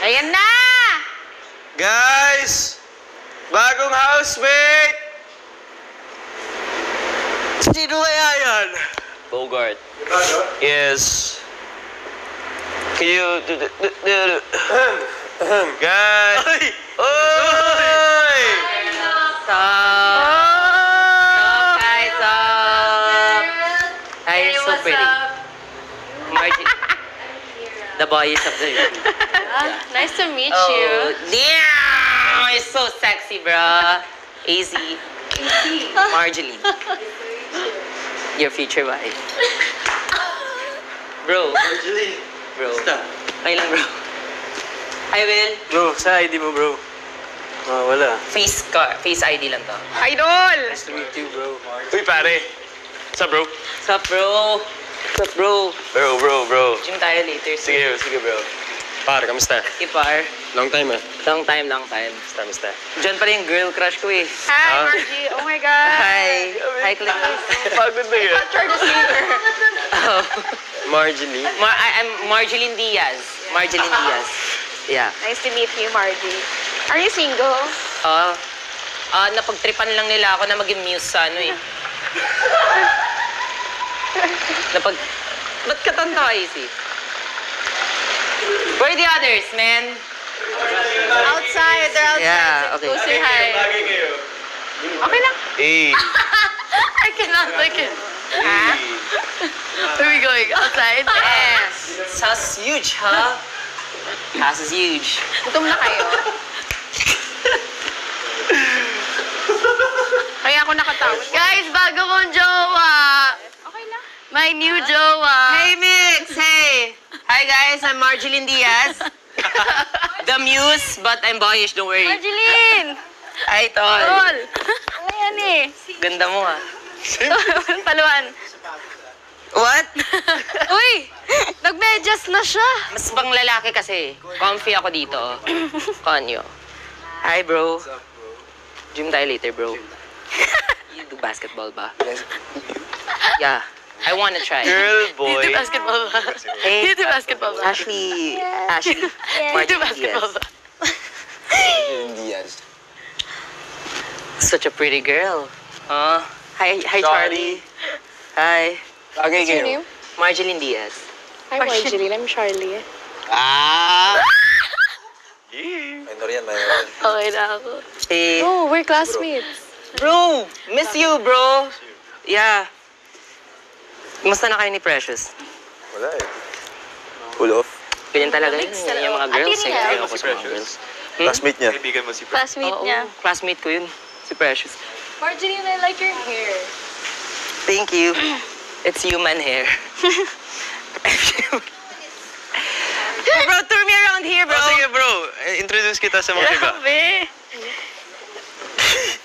Ayan na! Guys! Bagong housemate! Sino kaya yan? Bogart. Yes. Can you... Guys! Oy! Oy! Sup? Sup, guys? Sup? Hi, you're so pretty. Margie. The boys of the room. Nice to meet Oh, you. damn! You're so sexy, bro. Easy. Marjorie. Your future wife. Bro. Marjorie. Bro. Okay lang, bro. Hi, Will. Bro, sa ID mo, bro. Wala. Face ID lang to. Idol! Nice to meet you, bro. Uy, pare. What's up, bro? What's up, bro? What's up, bro? Bro. Gym tayo later. Sige, bro. Pare, kamusta? Hey, par. Long time, ah. Long time. Kamusta? Diyan pa rin yung girl crush ko eh. Hi, Margie. Oh my God. Hi. Hi, Clarice. Pagod na yan. Try to see her. Oh. Marjorie. I'm Marjeline Diaz. Marjeline Diaz. Yeah. Nice to meet you, Margie. Are you single? Napagtripan lang nila ako na maging muse sa ano eh. Ba't ka tanta, Izzy? Where are the others, man? Outside. They're outside. Yeah, okay. Go say hi. Okay lang. Hey. I cannot like it. Huh? Where are we going? Outside? Yes. This house is huge, huh? House is huge. Gutom na kayo. Kaya ako nakatawag. Guys, bago kong jowa. Okay lang. My new jowa. Hey, Mix! Hey! Hi, guys. I'm Marjeline Diaz. The muse, but I'm boyish. Don't worry. Marjeline! Hi, Tol. Tol! Ano yan eh? Ganda mo, ah. Paluan. What? Uy! Nagmedyas na siya. Mas pang lalaki kasi. Comfy ako dito. Konyo. Hi, bro. What's up, bro? Gym tayo later, bro. You do basketball ba? Yeah. I wanna try. Girl, boy. You do basketball ba? Hey, You do basketball ba? Ashley. Ashley. You do Martin basketball Diaz. ba? Diaz. Such a pretty girl. Hi, Charlie. Hi. Bagay What's your kayo. name? Marjeline Diaz. Hi, Marjorie. I'm Charlie. Ah! Minor yan. Okay na ako. Hey. Oh, we're classmates. Bro, miss you, bro. Yeah. Kumusta na kayo ni Precious? Wala eh. Pull off. Ganyan talaga yun. Yan yung mga girls. Atin Ganyan niya. ako sa mga girls. Classmate niya. Classmate Oo, niya. classmate ko yun. Si Precious. Marjorie, I like your hair. Thank you. It's human hair. Bro, tour me around here, bro. Sige, bro. Introduce kita sa mga iba. Grabe.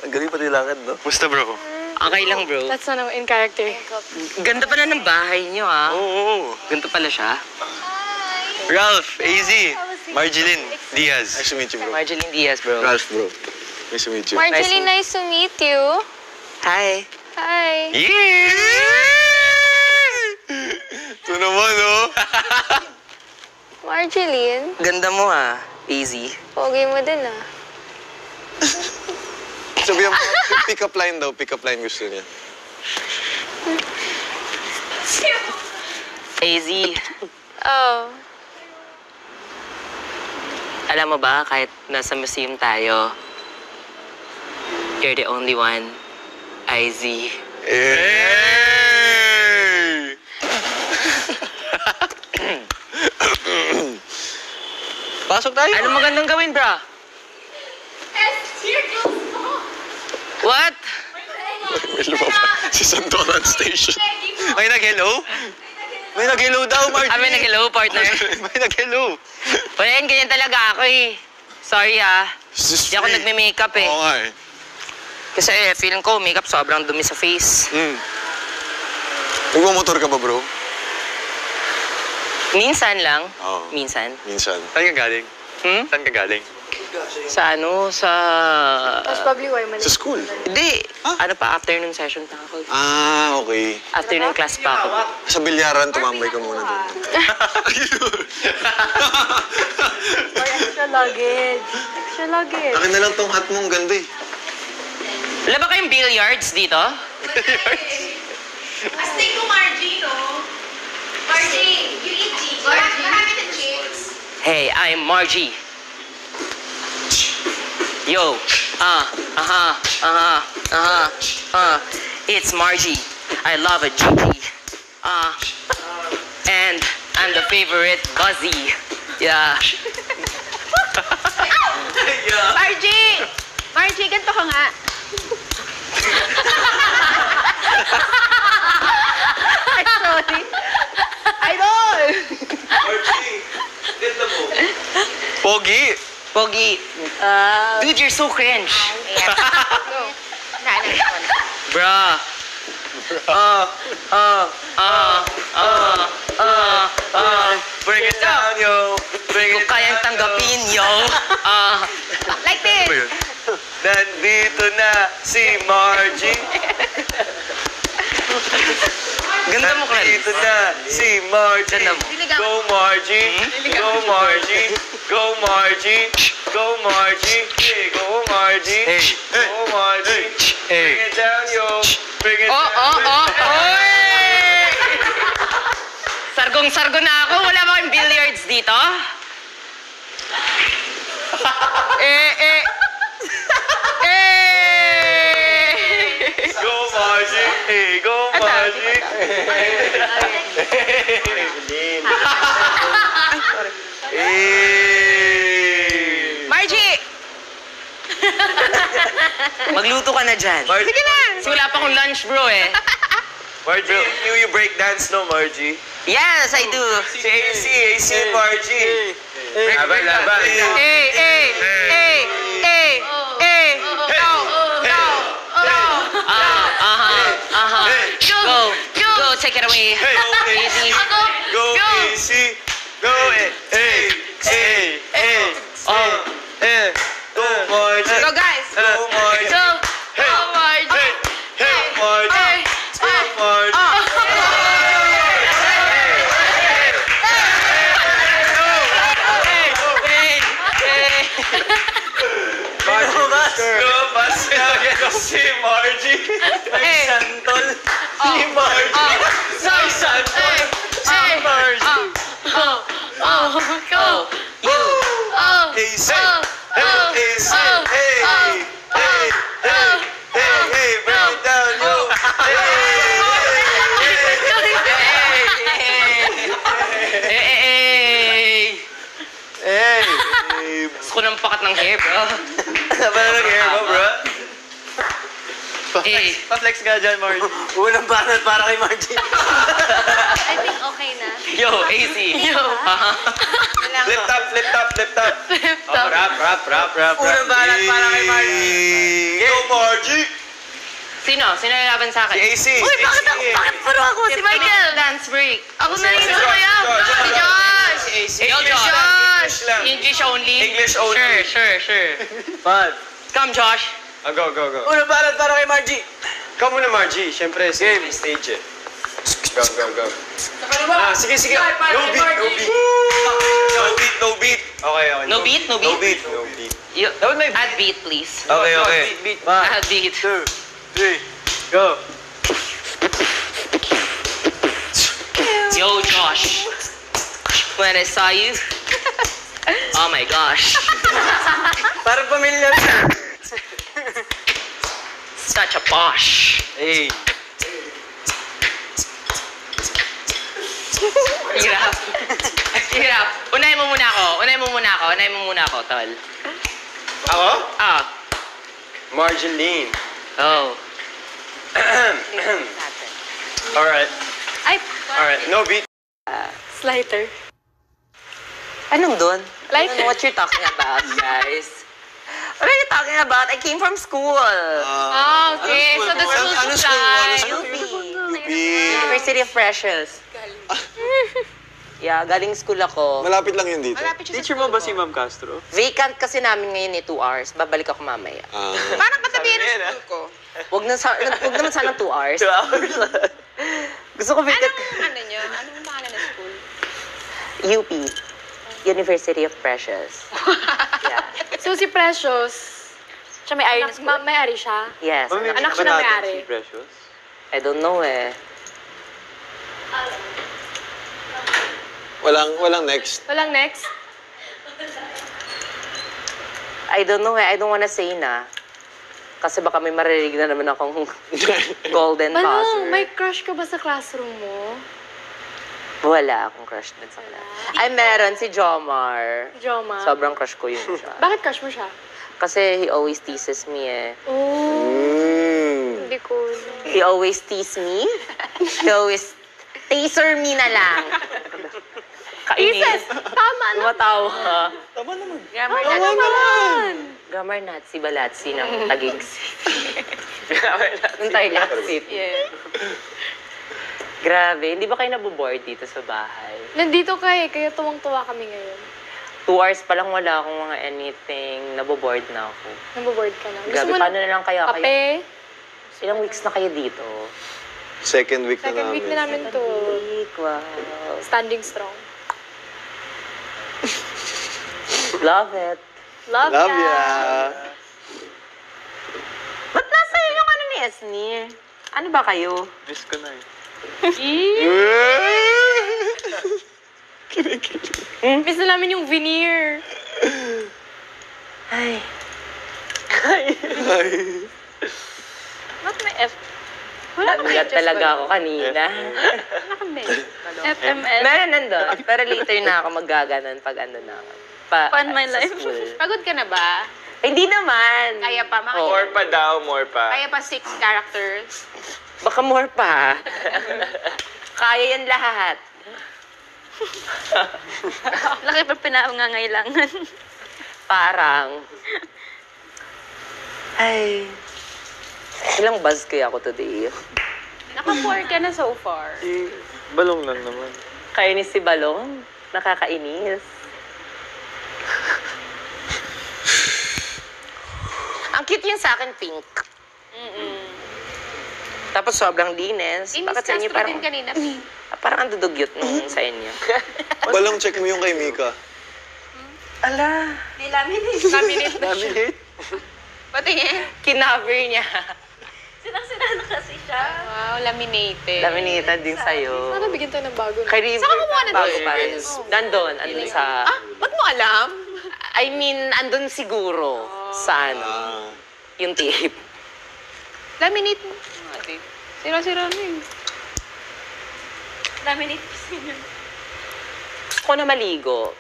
Ang galing pati lakad, no? Musta, bro? Okay lang, bro. That's not in character. Ganda pala ng bahay niyo, ah. Oo. Ganito pala siya. Ralph, AZ, Marjeline Diaz. Nice to meet you, bro. Marjeline Diaz, bro. Ralph, bro. Nice to meet you. Marjorie, nice to meet you. Hi. Hi. Yeah! Ito naman, oh. Marjeline, Ganda mo, ah. Easy. pogi mo din ah. Sabihan mo, pick-up line daw. Pick-up line gusto niya. AZ, Oh. alam mo ba, kahit nasa museum tayo, you're the only one, IZ. Hey! Pasok tayo. Ano magandang gawin, bra? What? May lumabas. Si Santolan Station. May nag-hello? May nag-hello daw, Marjorie. May nag-hello, partner. May nag-hello. Wala yan, ganyan talaga ako eh. Sorry ah. Hindi ako nagme-makeup eh. Oo nga eh. Kasi feeling ko, makeup sobrang dumi sa face. Nagmamotor ka ba, bro? Minsan lang. Oo. Minsan. Minsan. Saan ka galing? Saan ka galing? Sa ano, sa... Tapos probably why man. Sa school. Hindi. Ano pa, afternoon session pa ako. Ah, okay. Afternoon class pa ako. Sa bilyaran, tumambay ka muna doon. luggage. Extra luggage. Akin na lang tong hat mo, ang ganda eh. Wala ba kayong billiards dito? Astig ko, Margie, no? Margie, you eat cheese. Marami ng chips. Hey, I'm Margie. Yo, it's Margie. I love a GG. And I'm the favorite Buzzy. Yeah. Margie! Margie, ganito ka nga. Ay, sorry. Idol! Pogi! Pogi. Dude, you're so cringe. Bruh. Bring it down, yo! Bring Kung kayang tanggapin, yo. Like this. Nandito na si Margie. Ganda mo, Clarence. Nandito na si Margie. Ganda mo. Go Margie. Go Margie. Go Margie. Go Margie. Hey, go Margie. Hey. Go Margie. Hey. Bring it down, yo. Bring it down. Oy! Sargong-sargo na ako. Wala ba kayong billiards dito? Eh. Go Margie. Hey, go Margie. Hey. Margie! Magluto ka na dyan. Sige na. Kasi wala pa akong lunch, bro, eh. Margie, you break dance, no, Margie? Yes, I do. Si AC and Margie. Laban. Go, take it away. Easy. Go AC. Go Go Margie. Go, guys. Go Margie. Go, Margie. Hey, Margie. Go Margie. Lumabas na si Margie. Ay, santol. Si Margie. Si santol. Si Margie. Go. You. Hey, say. Hey, say. Hey, bring it down, yo. Hey. Gusto ko ng pakat ng hair, bro. Ano ba na hair mo, bro? Eh. Pa-flex ka dyan, Margie. Unang banat para kay Margie. I think okay na. Yo, AC. Yo. Flip top. Rap. Unang banat para kay Margie. Go, Margie. Sino lalaban sa akin? Si AC. Uy, bakit puro ako? Si Michael! Dance break. Ako na rin Si sumaya! Josh. Si Josh! Yo, English Josh. lang. English lang. English only? English only. Sure. Fun. Come, Josh. Go. Unang balat para kay Margie. Ikaw muna, Margie. Siyempre, game. Stage eh. Go. Sige. No beat. Okay. No beat? No beat. Add beat, please. Okay. Add beat. 2, 3, go. Yo, Josh. When I saw you, oh my gosh. Parang pamilyar. Such a bosh. Hey. Hirap. Unahin mo muna ako, tol. Ako? Ah. Marjeline. Oh. Alright. No beat. Slighter. Anong doon? Like I don't know what you're talking about, guys. What are you talking about? I came from school. Okay, so the school supply. UP. University of Precious. Yeah, galing school ako. Malapit lang yun dito. Malapit siya sa Teacher mo ba si Ma'am Castro? Vacant kasi namin ngayon 2 hours. Babalik ako mamaya. Parang katabi ng school ko. Wag naman sana 2 hours. 2 hours. Gusto ko vacant. Anong pangalan ng school? UP. University of Precious. Yeah. So si Precious, Siya may ari na school. may-ari siya. Yes. Anak siya na may-ari. Si Precious. I don't know eh. Walang next. Walang next? I don't know eh. I don't wanna say na. Kasi baka may maririnig na naman akong golden buzzer. Balong, may crush ka ba sa classroom mo? Wala akong crush din sa kanya. Ay, meron si Jomar. Joma. Sobrang crush ko yun siya. Bakit crush mo siya? Kasi he always teases me eh. Oh, hindi ko. He always tease me. He always taser me na lang. Isis! Tama na. Tumatawa. Tama naman. Grammar Tama natin. naman. Grammar Nazi Balatsi ng Taguig Ng Tarlac City. Yeah. Grabe, hindi ba kayo naboboard dito sa bahay? Nandito ka eh, kaya tuwang-tuwa kami ngayon. 2 hours pa lang wala akong mga anything. Naboboard na ako. Naboboard ka na. Grabe, paano na lang kaya kayo? Kape? Ilang weeks na kayo dito? Second week na Second namin. week na namin to. Week, wow. Standing strong. Love it. Love Love ya. ya. Ba't nasa yung ano ni Esni? Ano ba kayo? Miss ko na eh. Miss na namin yung veneer. Ay. Ba't may F? Wala kang Nagulat pages talaga ba? ako kanina. Wala kang pages. FML. Meron nandun. Pero later na ako maggaganon pag ano na ako. Fun my sa life. school. Pagod ka na ba? Hindi naman. Kaya pa, mga Oo. More pa daw, more pa. Kaya pa 6 characters. Baka more pa. Kaya yan lahat. Laki pa pinangangailangan. Parang. Ay. Ilang buzz kaya ako today? Naka-4 ka na so far. Balong lang naman. Kainis si Balong. Nakakainis. Ang cute yun sa akin, pink. Tapos sobrang linis. Miss Bakit sa inyo Castro parang, din kanina. parang ang dudugyot nung sa inyo? Balong check mo yung kay Mika. Ala. Nilaminate. Laminate na siya. Laminate? Patingin. Kinaver niya. Sinang-sina na kasi siya. Wow, laminated. Laminated din sa'yo. Sana bigyan tayo ng bago. Kay River. Saan ka kumuha na bago doon? pa rin. Nandun. Andun sa... Ba't mo alam? I mean, andun siguro. Sa ano. Yung tape. Laminate mo. Sira-sira na yun. Laminate kasi yun. Ako na maligo.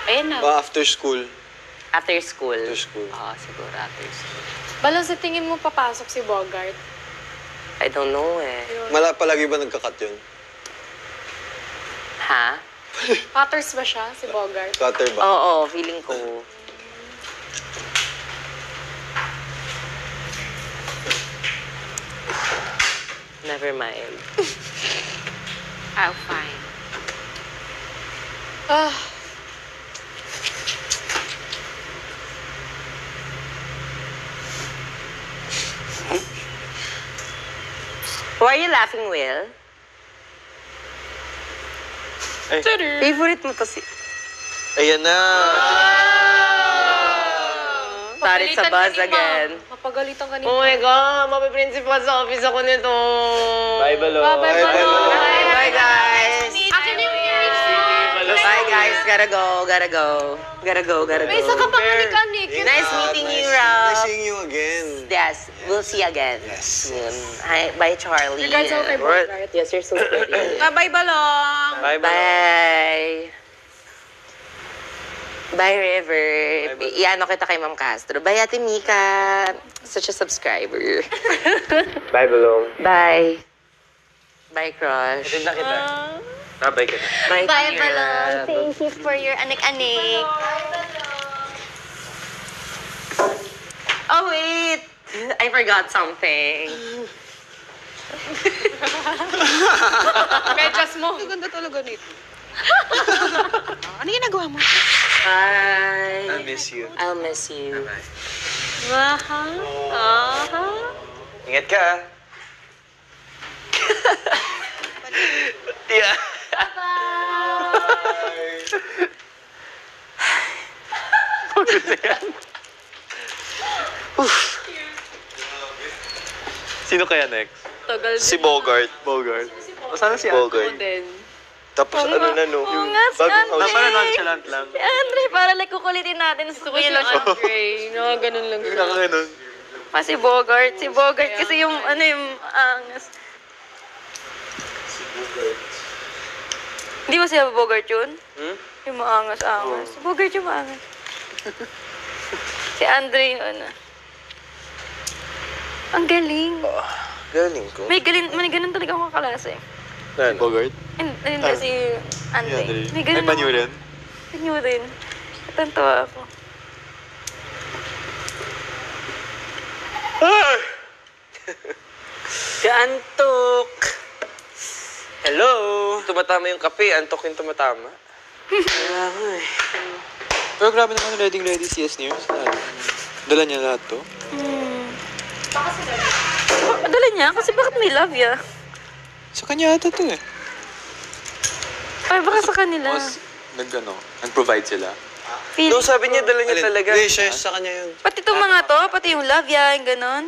Ayan na. After school. After school. After school. Oo, siguro after school. Balong, sa tingin mo papasok si Bogart? I don't know eh. Palagi ba nagkakat yun? Ha? Cutters ba siya, si Bogart? Cutter ba? Oo, feeling ko. Never mind. Oh, fine. Ah, Why are you laughing, Will? Ay, Favorite mo to si... Ayan na! Sorry sa Mapagalitan buzz ka ni again. Ma'am. Mapagalitan ka ni Oh my God, mapiprincipal sa office ako nito. bye, Balong. Bye, Bye, Balong. Bye, guys. Actually, Bye, guys. Gotta go, gotta go. Gotta go, gotta May go. isa ka pa kanik. Nice meeting you, Nice Rob. seeing you again. Yes, we'll see you again Yes. soon. Hi, bye, Charlie. Regards ako kay Bogart. Yes, you're so pretty. Bye-bye, Balong. Bye, Balong. Bye. Bye, River. Bye. Iano kita kay Ma'am Castro. Bye, Ate Mika. Such a subscriber. Bye, Balong. Bye. Bye, crush. Atid na kita. Bye ka na. Bye, Bye, dear. Balong. Thank you for your anik-anik. Oh, wait. I forgot something. Medyas mo. Ganda talaga nito. Ano ginagawa mo? Bye. I miss you. I'll miss you. Aha. Aha. Ingat ka. Yeah. Bye. Pagod na yan. Sino kaya next? Tagal Si Bogart. Bogart. O sana si Bogart. din. Tapos ano na, no? Oo nga, si Bagong Andre. Napala nonchalant lang. Si Andre, para like kukulitin natin. Gusto ko yun lang siya. Andre, no, ganun lang siya. Nakakanon. Si Bogart. Si Bogart kasi yung ano yung angas. Hindi ba siya Bogart yun? Yung maangas-angas. Si Bogart yung maangas. Si Andre yung ano. Ang galing. Galing ko. May ganun talaga akong kaklase. Ano? Bogart? Hindi si Andre. May Ay, ganun Manyo rin? Panyo rin. Natantawa ako. Si Antok! Hello! Tumatama yung kape. Antok yung tumatama. Kaya nga eh. Pero grabe naman ready si News. Dala niya lahat to. Dala niya? Kasi bakit may love ya? Sa kanya ata to eh. Ay, baka sa kanila. Tapos, nag-provide sila. Feel. No, sabi niya dala niya talaga. Hindi, siya sa kanya yun. Pati itong mga to, pati yung love ya, yung ganon.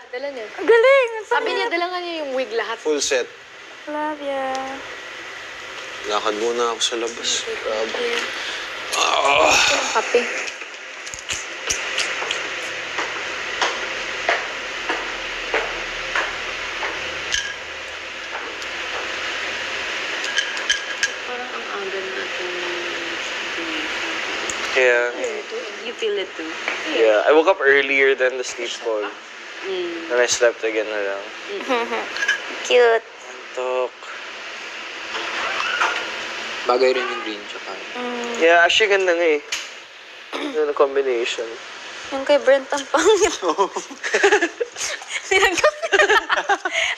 Dala niya. Ang galing! Sabi niya, dala nga niya yung wig lahat. Full set. Love ya. Lakad muna ako sa labas. Grabe. Kape. Parang ang aga natin. Kaya, You feel it too. yeah. I woke up earlier than the sleep call. And I slept again na lang. Cute. Antok. Bagay rin yung green tsaka. Yeah, actually ganda nga eh. Yung combination. Yung kay Brent, ang pangit. Tinanggap niya.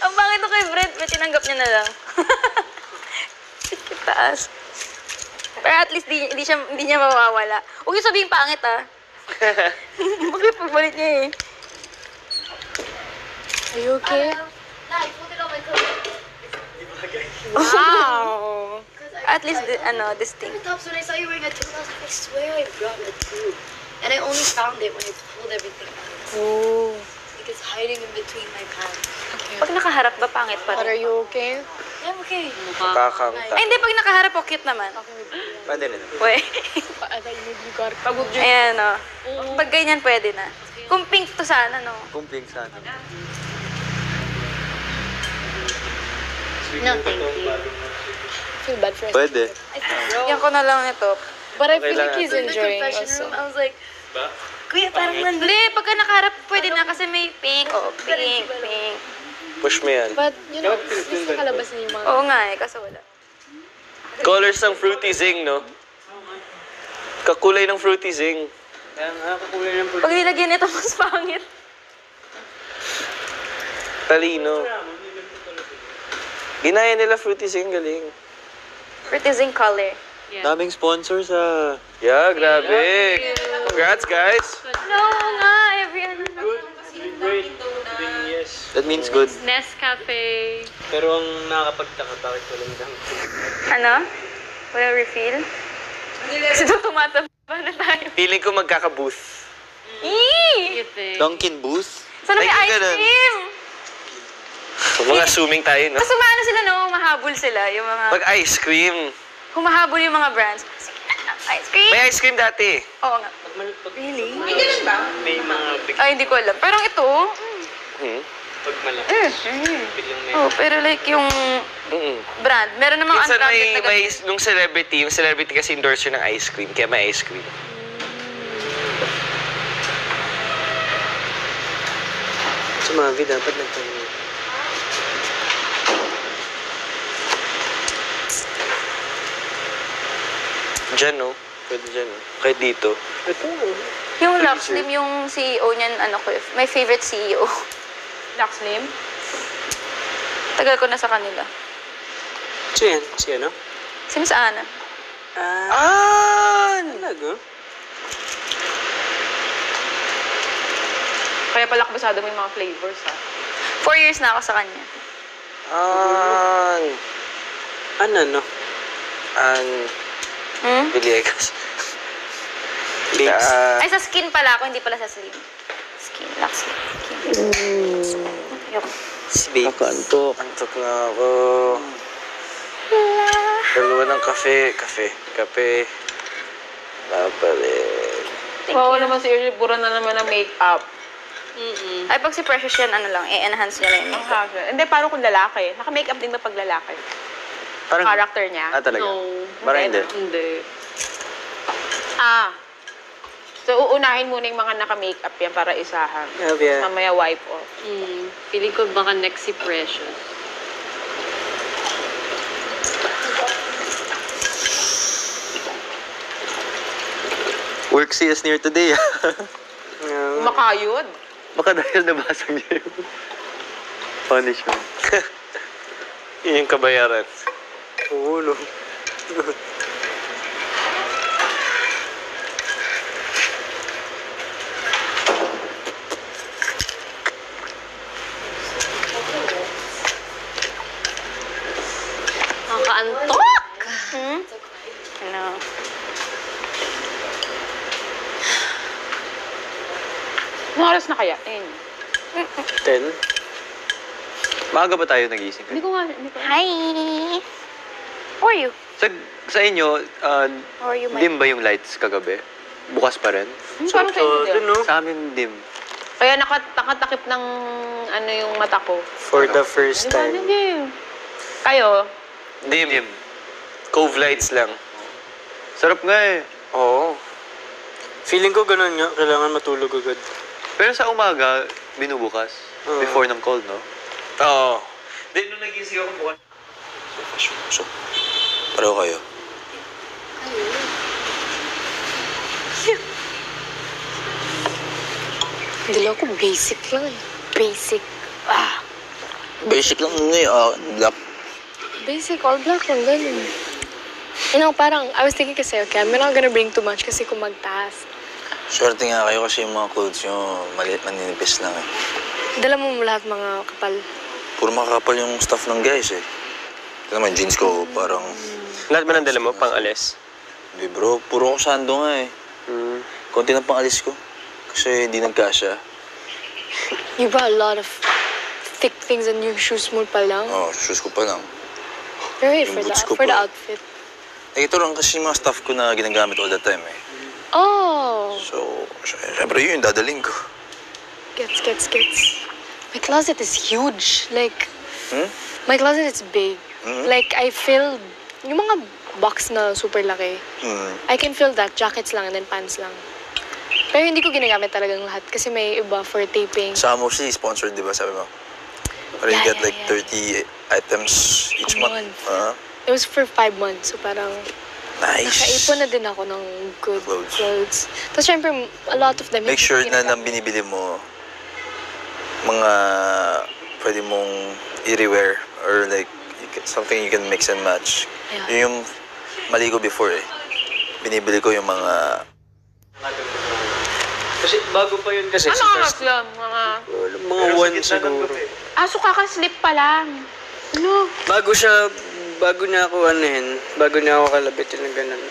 Ang pangit nung kay Brent, may tinanggap niya na lang. Taas. Pero at least hindi niya mawawala. Huwag niyo sabihin pangit ah. Bakit pagbalik niya eh. Are you okay? Wow! At least, distinct. Tops, when I saw you wearing a tube, I was like, I swear I brought a tube. And I only found it when I pulled everything out. Oh. Like it's hiding in between my pants. Pag nakaharap ba, pangit pa But are rin? you okay? Yeah, I'm okay. Kakanta. Ay, hindi. Pag nakaharap po, cute naman. Pwede rin. Uy. I thought you got Ayan, no. Pag ganyan, pwede na. Kung pink to sana, no? Kumpling sana. No, thank you. feel bad for us. Pwede. Yan ko na lang ito. But I feel like he's So in the enjoying confession also. room, I was like, Kuya, parang Hindi, pagka nakaharap, pwede na kasi may pink. Oo, pink. Push mo yan. But, you know, mas nakalabas na yung mga... Oo nga eh, kaso wala. Colors ng Fruity Zing, no? Kakulay ng Fruity Zing. Pag nilagyan nito, mas pangit. Talino. Ginaya nila Fruity Zing, galing. Pretty color. Daming sponsor sa... Yeah, grabe. Congrats, guys. No nga, every ano na. That means good. Nescafe. Pero ang nakakapagtaka, bakit walang dang... Ano? Walang refill? Kasi ito tumataba na tayo. Feeling ko magkaka-booth. Eee! Cute eh. Dunkin' Booth? Sana may Ay, ice ganun. cream! Mga zooming tayo, no? Kasi maano sila, no? Mahabol sila. Yung mga... Mag-ice cream. Humahabol yung mga brands. Sige, ice cream! May ice cream dati. Oo nga. Really? may ganun ba? May mga big... Ay, hindi ko alam. Pero ito, Hmm? Pag malaki, biglang may... oh, pero like yung brand, meron namang Minsan unbranded na may ganun. nung celebrity, yung celebrity kasi endorse yun ng ice cream, kaya may ice cream. Sa Mavi, dapat nagtanong. Diyan, no? Pwede dyan, no? Kahit dito. Yung Luxlim, yung CEO niyan, ano ko, my favorite CEO. Luxlim? Tagal ko na sa kanila. So yan, si ano? Sino sa Ana? Talaga? Kaya pala kabasado mo yung mga flavors, ha? 4 years na ako sa kanya. Ano, no? Villegas. Ay, sa skin pala ako, hindi pala sa slim. Skin, lock skin. Yuck. Si baby. Antok na ako. Dalawa ng kape. Babalik. Oo naman si Irly, pura na naman ng make-up. Ay, pag si Precious yan, ano lang, i-enhance niya lang yung Ang makeup. hassle. Hindi, parang kung lalaki. Naka-makeup din ba pag lalaki? Parang, Character niya? talaga? No. Parang hindi. Hindi. So, uunahin muna yung mga naka-makeup yan para isahan. Mamaya wipe off. Feeling ko baka next si Precious. Work CS near today, Kumakayod. Baka dahil nabasag niya yung foundation. Yun yung kabayaran. Oo, no. Ang kaantok! Ano? Anong oras na kaya? 10? Maaga ba tayo nagising? Hindi ko nga. Hi! How are you? Sa inyo, How are you, my... dim ba yung lights kagabi? Bukas pa rin? Parang kayo din. no? Sa amin, dim. Kaya nakatakip ng ano yung mata ko. For the first Di ba? time. Hindi. Kayo? Dim. Cove lights lang. Sarap nga eh. Oo. Feeling ko ganun nga. Kailangan matulog agad. Pero sa umaga, binubukas. Before ng cold, no? Oo. Then, nung nagising ako bukas. So, pareho kayo. Hindi lang ako basic lang eh. Basic. Basic lang black. Basic, all black lang, ganun. You know, parang, I was thinking kasi, okay, I'm not gonna bring too much kasi kung magtaas. Swerte nga kayo kasi yung mga clothes nyo maliit, maninipis lang eh. Dala mo lahat mga kapal. Puro makakapal yung stuff ng guys eh. Ito naman, jeans ko parang... Lahat ba ng dala mo? Pang alis? Hindi bro, puro akong sando nga eh. Konti ng pangalis ko. Kasi hindi nagkasya. You brought a lot of thick things in your shoes mo pa lang. Oh, shoes ko pa lang. You're right Yung for boots that, ko for the pa. outfit. Eh, ito lang kasi yung mga stuff ko na ginagamit all the time eh. Oh! So, syempre yun yung dadaling ko. Gets. My closet is huge. Like, my closet is big. Like, I filled yung mga box na super laki. I can fill that. Jackets lang and then pants lang. Pero hindi ko ginagamit talagang lahat kasi may iba for taping. Sa Amosi, sponsored di ba sabi mo? Or you Yeah, get yeah, like yeah. 30 items each A month. month. It was for 5 months. So parang Nice. nakaipon na din ako ng good Clothes. clothes. Tapos syempre, a lot of them. Make hindi sure ko na nang ginagamit. binibili mo mga pwede mong i-rewear or like something you can mix and match. Yeah. Yun yung mali ko before eh. Binibili ko yung mga Kasi bago pa yun kasi. Ano oras lang? Mga... Mga one siguro. So kakaslip pa lang. Ano? Bago niya ako bago niya ako kalabitin ng ganun.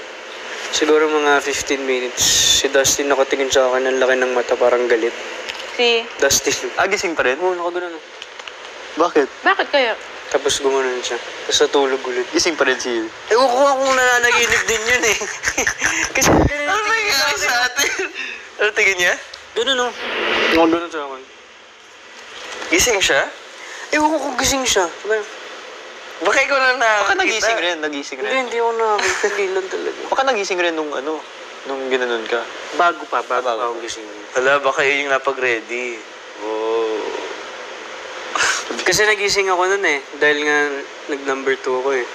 Siguro mga 15 minutes. Si Dustin nakatingin sa akin, ang laki ng mata, parang galit. Si... Dustin. Gising pa rin? Oo, nakaganon. Bakit? Bakit kaya? Tapos gumanon siya. Tapos natulog ulit. Gising pa rin si... Ewan ko kung nananaginip din yun eh. Kasi ganun Ano nangyari sa atin? Ano tingin niya? ganun oh. Nakaganon sa akin. Gising siya? Ewan ko kung gising siya. Baka ikaw na Baka nakakita. nagising Hindi, rin. hindi ako nakakita. Hindi lang talaga. Baka nagising rin nung nung ginanon ka. Bago pa ako gising. Hala, baka yun yung napag-ready. Oh. Kasi nagising ako nun eh. Dahil nga nag-number 2 ako eh.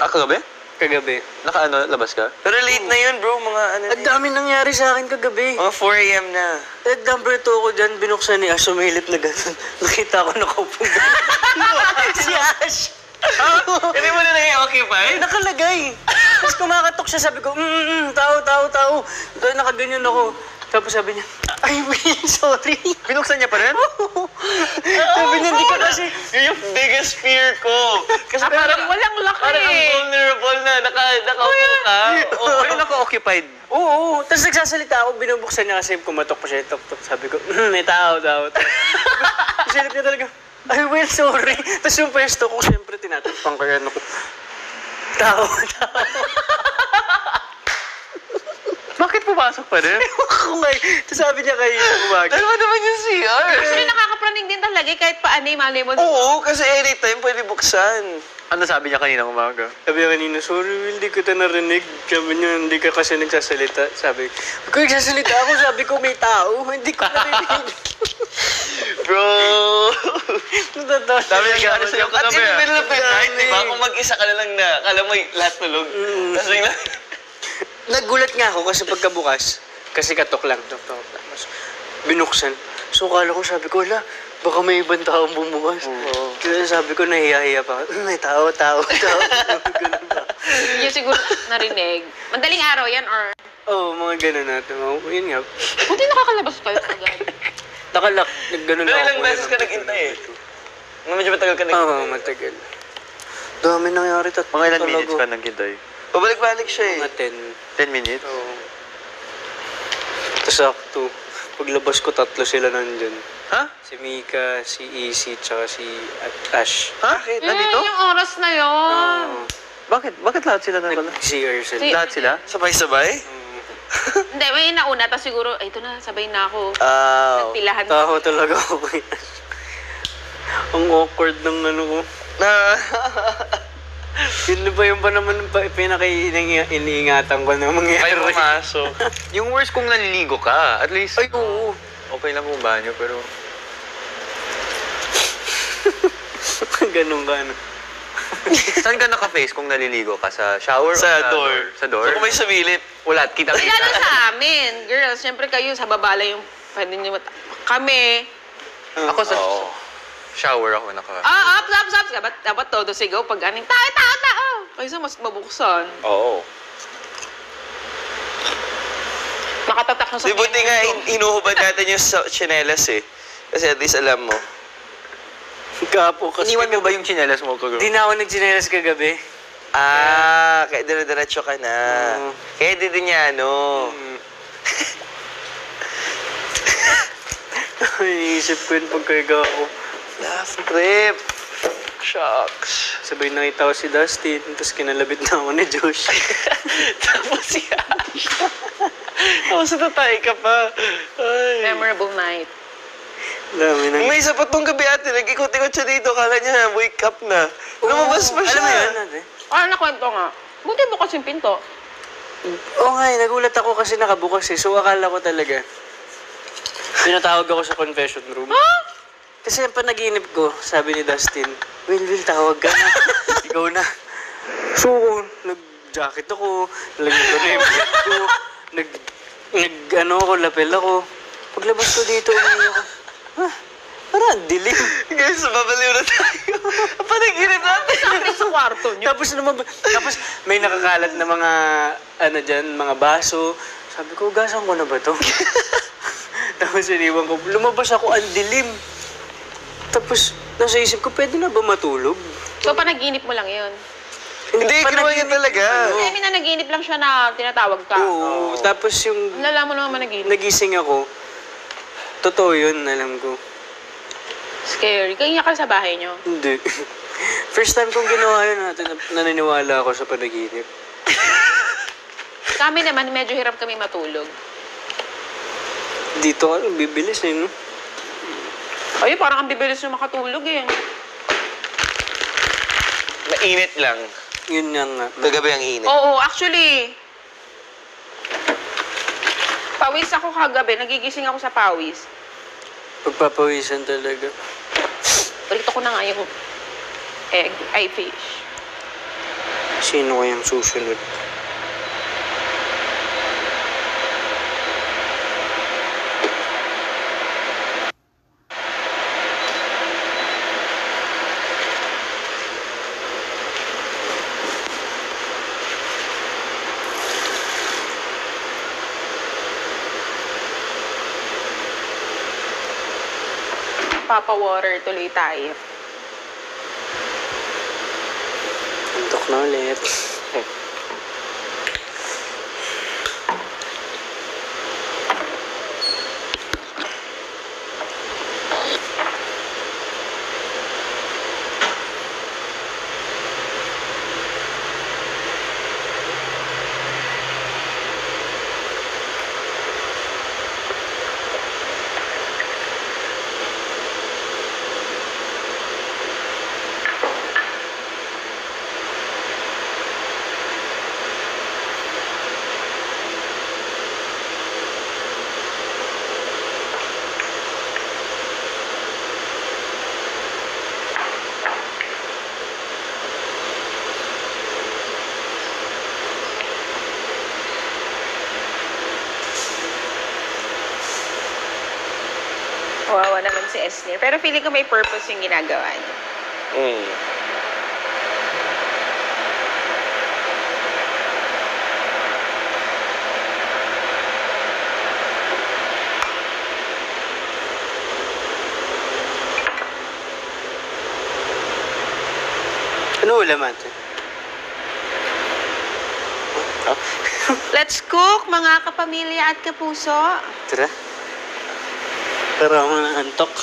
Kagabi? Kagabi. Labas ka? Pero late na yun, bro. Mga ano Ang dami nangyari sa akin kagabi. Mga 4 a.m. na. Nag-number 2 ako dyan, binuksan ni Ash, sumilip na gano'n. Nakita ko nakaupo gano'n. Si Ash! Hindi mo na nag-occupy? Nakalagay! Tapos kumakatok siya, sabi ko, tao. Tapos nakaganyan ako. Tapos sabi niya, Ay, wait, sorry. Binuksan niya pa rin? Sabi niya, hindi ka kasi... Yun yung biggest fear ko. Kasi parang Walang laki parang ang vulnerable na nakaupo ka. Ano naka-occupied? Oo, tapos nagsasalita ako, binubuksan niya kasi kumatok pa siya, tok-tok. Sabi ko, may tao. Silip niya talaga, ay, well, sorry. Tapos yung pwesto ko, siyempre, tinatakpan ko yan. Tao. Bakit pumasok pa rin? Ako nga, tapos sabi niya kayo, umaga. Dalawa naman yung CR. Actually, nakakapraning din talaga kahit paano yung malay mo. Oo, kasi anytime pwede buksan. Ano sabi niya kanina umaga? Sabi niya kanina, sorry, Will, hindi kita narinig. Sabi niya, hindi ka kasi nagsasalita. Sabi, kung nagsasalita ako, sabi ko may tao. Hindi ko narinig. Bro! Natatawa siya. Sabi niya gano'n sa'yo At in katabi the ah. middle of the night, di ba? Kung mag-isa ka na lang na, kala mo lahat tulog. Tapos bigla, Nagulat nga ako kasi pagkabukas, kasi katok lang. Mas binuksan. So, kala ko, sabi ko, wala, baka may ibang taong bumukas. Kaya sabi ko, nahiya-hiya pa. May tao. Ganun ba? Yung siguro narinig. Madaling araw yan or... Oo, mga ganun natin. Yun nga. Buti nakakalabas kayo agad. Nakalak, nagganon pero ako. ilang beses ka nag-intay eh. Medyo matagal ka Oo, nag-intay. matagal. Dami nangyari. Mga ilan minutes ka naghintay? Pabalik-balik siya eh. Mga 10 minutes? Oo. Tapos sakto, paglabas ko, 3 sila nandyan. Ha? Si Mika, si Easy, tsaka si Ash. Bakit? Nandito? Yung oras na yon. Bakit? Bakit lahat sila nandito? CR sila. Lahat sila? Sabay-sabay? Hindi, may nauna. Tapos siguro, ay, ito na, sabay na ako. Ah. Pilahan. Taho talaga ako. Ang awkward ng ano ko. Yun ba yung pa naman pinaka-iniingatan ko na mangyari. Kayo pumasok. Yung worst kung naliligo ka, at least... Ay, oo. Okay lang kung banyo, pero... Ganun ka, ano. Saan ka naka-face kung naliligo ka? Sa shower? o Sa door. Sa door? So kung may sumilip, Wala, Ay, lalo kita-kita. sa amin. Girls, syempre kayo, sa babala yung pwede nyo kami. Ako sa shower ako naka... Up. Dapat todo sigaw pag aning tao. Kaysa mas mabuksan. oo. Nakatatak na sa Di buti nga, hinuhubad natin yung tsinelas eh. Kasi at least alam mo. Kapo kasi. Iniwan mo ba yung chinelas mo kagabi? Di na ako nagsinelas kagabi. Kaya dire-diretso ka na. Oo. Kaya di din niya, ano. Iniisip ko yun pagkaiga ako. Laugh trip. Shucks. Sabay nakita ko si Dustin, tapos kinalabit na ako ni Josh. Tapos si Ash. Tapos natatay ka pa. Ay. memorable night. Dami na. May isa pa tong gabi ate, nag-ikot-ikot siya dito. Kala niya, wake up na. Lumabas pa siya. Alam mo yun, ate? Nakwento nga. Buti bukas yung pinto. Oo nga, nagulat ako kasi nakabukas eh. So akala ko talaga. Pinatawag ako sa confession room. Kasi ang panaginip ko, sabi ni Dustin, Will, tawag ka na. Ikaw na. So, nag-jacket ako, nalagyan ko na yung bag ko, ako, lapel ako. Paglabas ko dito, umiyak ako. Parang dilim. Guys, babaliw na tayo. Panaginip natin. Sa kwarto niyo. Tapos may nakakalat na mga, mga baso. Sabi ko, gasan ko na ba to? Tapos iniwan ko, lumabas ako, ang dilim. Tapos, nasa isip ko, pwede na ba matulog? So, panaginip mo lang yun. Hindi, ginawa niya talaga. I mean, nanaginip lang siya na tinatawag ka. Oo. Tapos yung Lala mo naman managinip. nagising ako, totoo yun, alam ko. Scary. Kaya ka sa bahay niyo. Hindi. First time kong ginawa yun, naniniwala ako sa panaginip. Kami naman, medyo hirap kami matulog. Dito, bibilis eh, no? Ay, parang ang bibilis yung makatulog eh. Mainit lang. Yun nga nga. Kagabi ang init. Oo, actually, pawis ako kagabi. Nagigising ako sa pawis. Pagpapawisan talaga. Balito ko na nga yung egg, ay fish. Sino kayang susunod? magpapawater tuloy tayo. Antok na ulit. Wawa naman si Esnir. Pero feeling ko may purpose yung ginagawa niya. Ano ulam ate? Let's cook, mga kapamilya at kapuso. Tara. Pero ako na antok.